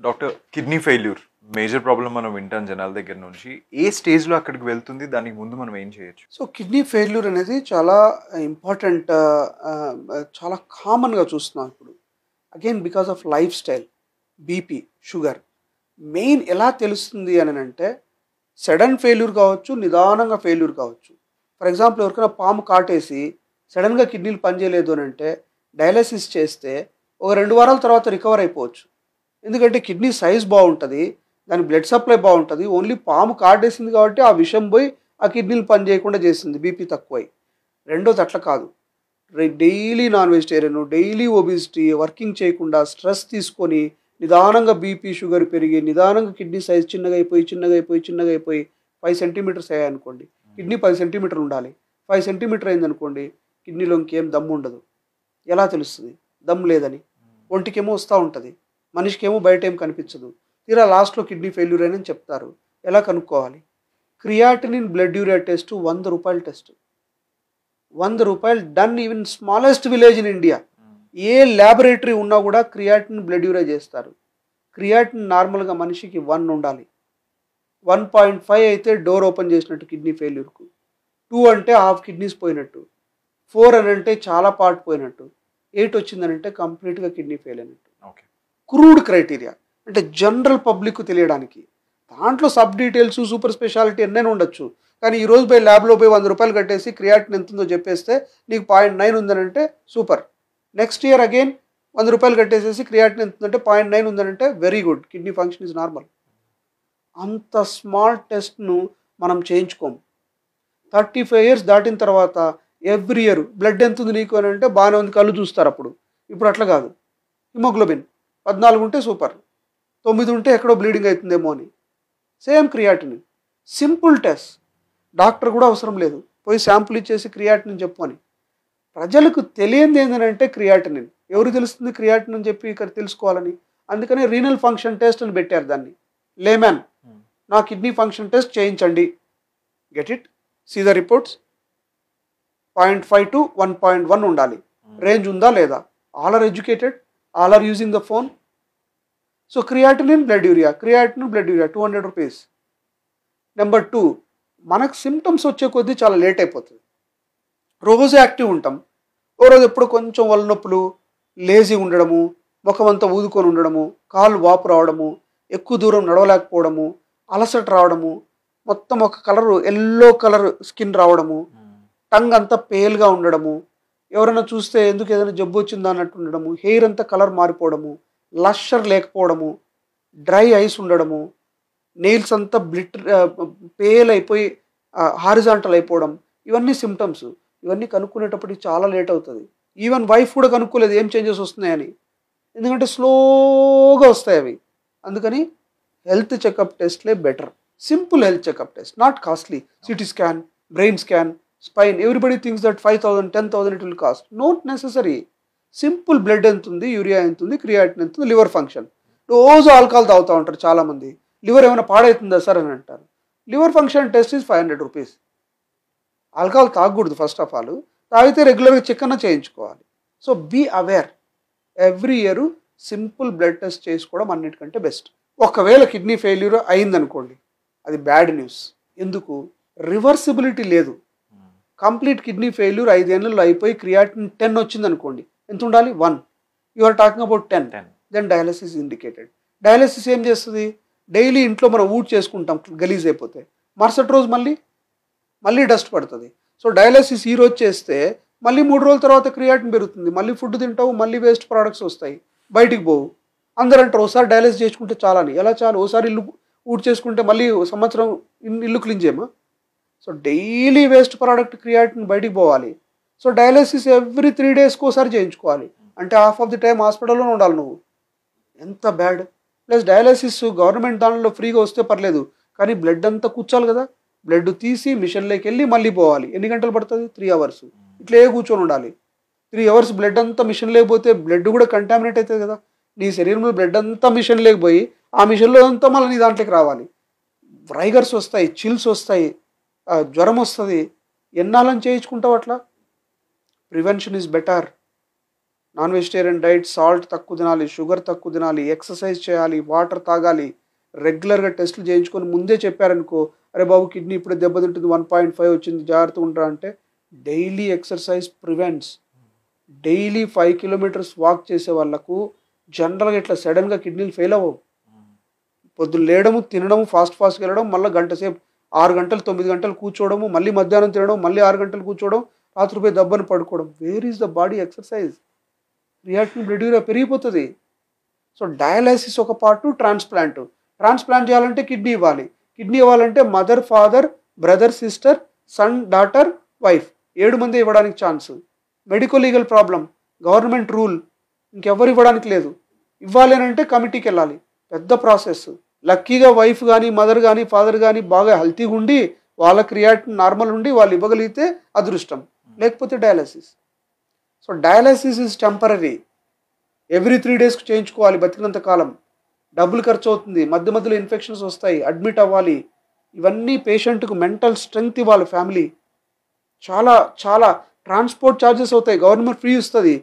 Doctor kidney failure major problem మనం వింటాం జనాల దగ్గర నుంచి. ఏ స్టేజ్లో అక్కడికి వెళ్తుంది? దానికి ముందు మనం ఏం చేయొచ్చు? సో కిడ్నీ ఫెయిల్యూర్ అనేది చాలా ఇంపార్టెంట్, చాలా కామన్గా చూస్తున్నాం ఇప్పుడు. Again because of life style, BP, sugar. Main ఎలా తెలుస్తుంది అని అంటే సడన్ ఫెయిల్యూర్ కావచ్చు, నిదానంగా ఫెయిల్యూర్ కావచ్చు. ఫర్ ఎగ్జాంపుల్ ఎవరికైనా పాము కాటేసి సడన్గా కిడ్నీలు పనిచేయలేదు అని అంటే డయాలసిస్ చేస్తే ఒక 2 వారాల తర్వాత రికవర్ అయిపోవచ్చు. ఎందుకంటే కిడ్నీ సైజ్ బాగుంటుంది, దాని బ్లడ్ సప్లై బాగుంటుంది. ఓన్లీ పాము కాటేసింది కాబట్టి ఆ విషం పోయి ఆ కిడ్నీలు పని చేయకుండా చేసింది, బీపీ తక్కువై. రెండోది అట్లా కాదు, daily non vegetarian, daily obesity, working చేయకుండా స్ట్రెస్ తీసుకొని నిదానంగా బీపీ షుగర్ పెరిగి నిదానంగా కిడ్నీ సైజ్ చిన్నగా అయిపోయి 5 సెంటీమీటర్స్ అయ్యాయనుకోండి, కిడ్నీ 10 సెంటీమీటర్లు ఉండాలి. 5 సెంటీమీటర్ అయిందనుకోండి, కిడ్నీలో ఇంకేం దమ్ము ఉండదు. ఎలా తెలుస్తుంది? దమ్ము లేదని. ఒంటికేమో వస్తూ ఉంటుంది, మనిషికేమో బయట ఏం కనిపించదు. తీరా లాస్ట్లో కిడ్నీ ఫెయిల్యూర్ అని చెప్తారు. ఎలా కనుక్కోవాలి? Creatinine blood urea test ₹100 test. ₹100 done even smallest village in India. A laboratory ఉన్నా కూడా క్రియాటిన్ బ్లడ్ యూరియా చేస్తారు. క్రియాటిన్ నార్మల్గా మనిషికి 1 ఉండాలి. 1.5 అయితే డోర్ ఓపెన్ చేసినట్టు కిడ్నీ ఫెయిల్యూర్కు. 2 అంటే హాఫ్ కిడ్నీస్ పోయినట్టు. 4 అని అంటే చాలా పార్ట్ పోయినట్టు. 8 వచ్చిందనంటే కంప్లీట్గా కిడ్నీ ఫెయిల్ అయినట్టు. ఓకే. క్రూడ్ క్రైటీరియా, అంటే జనరల్ పబ్లిక్ తెలియడానికి. దాంట్లో సబ్ డీటెయిల్స్, సూపర్ స్పెషాలిటీ ఎన్నైనా ఉండొచ్చు. కానీ ఈరోజు పోయి ల్యాబ్లో పోయి ₹100 కట్టేసి క్రియాటిన్ ఎంత ఉందో చెప్పేస్తే నీకు 0.9 ఉందనంటే సూపర్. నెక్స్ట్ ఇయర్ అగైన్ ₹100 కట్టేసేసి క్రియాటిన్ ఎంత ఉందంటే 0.9 ఉందనంటే very good, kidney function is normal. అంత స్మాల్ టెస్ట్ను మనం చేయించుకోము. 35 ఇయర్స్ దాటిన తర్వాత ఎవ్రీ ఇయర్ బ్లడ్ ఎంత ఉంది నీకు అని అంటే బాగానే ఉంది, కళ్ళు చూస్తారు అప్పుడు. ఇప్పుడు అట్లా కాదు. హిమోగ్లోబిన్ 14 ఉంటే సూపర్, 9 ఉంటే ఎక్కడో బ్లీడింగ్ అవుతుందేమో అని. Same creatinine, simple test. Doctor కూడా అవసరం లేదు, పోయి శాంపుల్ ఇచ్చేసి క్రియాటినిన్ చెప్పు అని. ప్రజలకు తెలియంది ఏంటంటే క్రియాటినిన్. ఎవరు తెలుస్తుంది క్రియాటినిన్ అని చెప్పి ఇక్కడ తెలుసుకోవాలని? అందుకని రీనల్ ఫంక్షన్ టెస్ట్ అని పెట్టారు దాన్ని. లేమ్యాన్, నా కిడ్నీ ఫంక్షన్ టెస్ట్ చేయించండి. Get it, see the reports. 0.5 to 1.1 ఉండాలి. రేంజ్ ఉందా లేదా? All are educated, all are using the phone. So creatinine blood urea ₹200. Number 2, మనకు సిమ్టమ్స్ వచ్చే కొద్దీ చాలా లేట్ అయిపోతుంది. రోజు యాక్టివ్ ఉంటాం, ఓ రోజు ఎప్పుడు కొంచెం వల్ల నొప్పులు, లేజీ ఉండడము, ముఖం అంతా ఊదుకొని ఉండడము, కాళ్ళు వాపు రావడము, ఎక్కువ దూరం నడవలేకపోవడము, అలసట రావడము, మొత్తం ఒక కలరు ఎల్లో కలర్ స్కిన్ రావడము, టంగ్ అంతా పేల్గా ఉండడము, ఎవరైనా చూస్తే ఎందుకు ఏదైనా జబ్బు వచ్చిందా అన్నట్టు ఉండడము, హెయిర్ అంతా కలర్ మారిపోవడము, లషర్ లేకపోవడము, డ్రై ఐస్ ఉండడము, నెయిల్స్ అంతా పేల్ అయిపోయి హారిజాంటల్ అయిపోవడం, ఇవన్నీ సిమ్టమ్స్. ఇవన్నీ కనుక్కునేటప్పటికి చాలా లేట్ అవుతుంది. ఈవెన్ వైఫ్ కూడా కనుక్కోలేదు ఏం చేంజెస్ వస్తున్నాయని, ఎందుకంటే స్లోగా వస్తాయి అవి. అందుకని హెల్త్ చెకప్ టెస్ట్లే better. Simple health checkup test, not costly. CT scan, brain scan, spine, everybody thinks that 5,000, 10,000 it will cost. Not necessary. Simple blood ఎంత ఉంది, యూరియా ఎంత ఉంది, క్రియాటిన్ ఎంత ఉంది, లివర్ ఫంక్షన్. రోజు ఆల్కహాల్ తాగుతూ ఉంటారు చాలామంది. లివర్ ఏమైనా పాడవుతుందా సార్ అని అంటారు. Liver function test is ₹500. Alcohol తాగకూడదు ఫస్ట్ ఆఫ్ ఆల్, తాగితే రెగ్యులర్గా చెక్ అన్న చేయించుకోవాలి. So be aware. Every year simple blood test చేసుకోవడం అన్నిటికంటే బెస్ట్. ఒకవేళ కిడ్నీ ఫెయిల్యూర్ అయిందనుకోండి, అది బ్యాడ్ న్యూస్. ఎందుకు? రివర్సిబిలిటీ లేదు. కంప్లీట్ కిడ్నీ ఫెయిల్యూర్ 5 ఏళ్ళలో అయిపోయి క్రియాటిన్ 10 వచ్చింది అనుకోండి, ఎంత ఉండాలి? 1. You are talking about 10. Then dialysis indicated. Dialysis ఏం చేస్తుంది? డైలీ ఇంట్లో మనం ఊడ్ చేసుకుంటాం గలీజ్ అయిపోతే, మరుసటి రోజు మళ్ళీ డస్ట్ పడుతుంది. సో డయాలసిస్ ఈ రోజు చేస్తే మళ్ళీ 3 రోజుల తర్వాత క్రియాటిన్ పెరుగుతుంది, మళ్ళీ ఫుడ్ తింటావు, మళ్ళీ వేస్ట్ ప్రోడక్ట్స్ వస్తాయి, బయటికి పోవు. అందరూ అంటారు ఒకసారి డయాలసిస్ చేసుకుంటే చాలని. ఎలా చాలు? ఒకసారి ఇల్లు ఊడ్ చేసుకుంటే మళ్ళీ సంవత్సరం ఇల్లు క్లీన్ చేయమా? So daily waste product creatine బయటికి పోవాలి. సో డయాలసిస్ ఎవ్రీ 3 డేస్కి ఒకసారి చేయించుకోవాలి. అంటే హాఫ్ ఆఫ్ ది టైం హాస్పిటల్లోనే ఉండాలి నువ్వు. ఎంత బ్యాడ్. ప్లస్ డయాలసిస్ గవర్నమెంట్ దానిలో ఫ్రీగా వస్తే పర్లేదు, కానీ బ్లడ్ అంతా కూర్చోాలి కదా. బ్లడ్ తీసి మిషన్లోకి వెళ్ళి మళ్ళీ పోవాలి. ఎన్ని గంటలు పడుతుంది? 3 అవర్స్. ఇట్లే కూర్చొని ఉండాలి. 3 అవర్స్ బ్లడ్ అంతా మిషన్ లేకపోతే బ్లడ్ కూడా కంటామినేట్ అవుతుంది కదా. నీ శరీరంలో బ్లడ్ అంతా మిషన్ లేకపోయి ఆ మిషన్లో అంతా మళ్ళీ నీ దాంట్లోకి రావాలి. రైగర్స్ వస్తాయి, చిల్స్ వస్తాయి, జ్వరం వస్తుంది. ఎన్నాళ్ళని చేయించుకుంటావు అట్లా? Prevention is better. Non vegetarian diet, salt తక్కువ తినాలి, షుగర్ తక్కువ తినాలి, ఎక్సర్సైజ్ చేయాలి, వాటర్ తాగాలి, రెగ్యులర్గా టెస్టులు చేయించుకొని ముందే చెప్పారనుకో, అరే బాబు కిడ్నీ ఇప్పుడు దెబ్బతింటుంది 1.5 వచ్చింది జాగ్రత్త ఉంటారా అంటే, daily exercise prevents. Daily 5 kilometres walk చేసే వాళ్ళకు జనరల్గా ఇట్లా సడన్గా కిడ్నీలు ఫెయిల్ అవ్వవు. పొద్దున్న లేయడము, తినడము, ఫాస్ట్గా వెళ్ళడం, మళ్ళీ గంట సేపు 6 గంటలు 9 గంటలు కూర్చోవడము, మళ్ళీ మధ్యాహ్నం తినడం, మళ్ళీ 6 గంటలు కూర్చోవడం, రాత్రి పోయి దబ్బని పడుకోవడం. Where is the body exercise? Reactive blood urea పెరిగిపోతుంది. సో డయాలసిస్ ఒక పార్టు, ట్రాన్స్ప్లాంట్ చేయాలంటే కిడ్నీ ఇవ్వాలి. కిడ్నీ ఇవ్వాలంటే mother, father, brother, sister, son, daughter, wife 7 మంది ఇవ్వడానికి chance. Medico legal problem, government rule, ఇంకెవ్వరు ఇవ్వడానికి లేదు. ఇవ్వాలి అని అంటే కమిటీకి వెళ్ళాలి, పెద్ద ప్రాసెస్. లక్కీగా వైఫ్ కానీ, మదర్ కానీ, ఫాదర్ కానీ బాగా హెల్తీగా ఉండి వాళ్ళ క్రియాటిన్ నార్మల్ ఉండి వాళ్ళు ఇవ్వగలిగితే అదృష్టం, లేకపోతే dialysis. So dialysis is temporary. Every 3 డేస్కి చేయించుకోవాలి బతికినంత కాలం. డబ్బులు ఖర్చు అవుతుంది, మధ్య మధ్యలో ఇన్ఫెక్షన్స్ వస్తాయి, అడ్మిట్ అవ్వాలి. ఇవన్నీ పేషెంట్కు మెంటల్ స్ట్రెంగ్త్ ఇవ్వాలి ఫ్యామిలీ. చాలా చాలా ట్రాన్స్పోర్ట్ ఛార్జెస్ అవుతాయి, గవర్నమెంట్ ఫ్రీ ఇస్తుంది.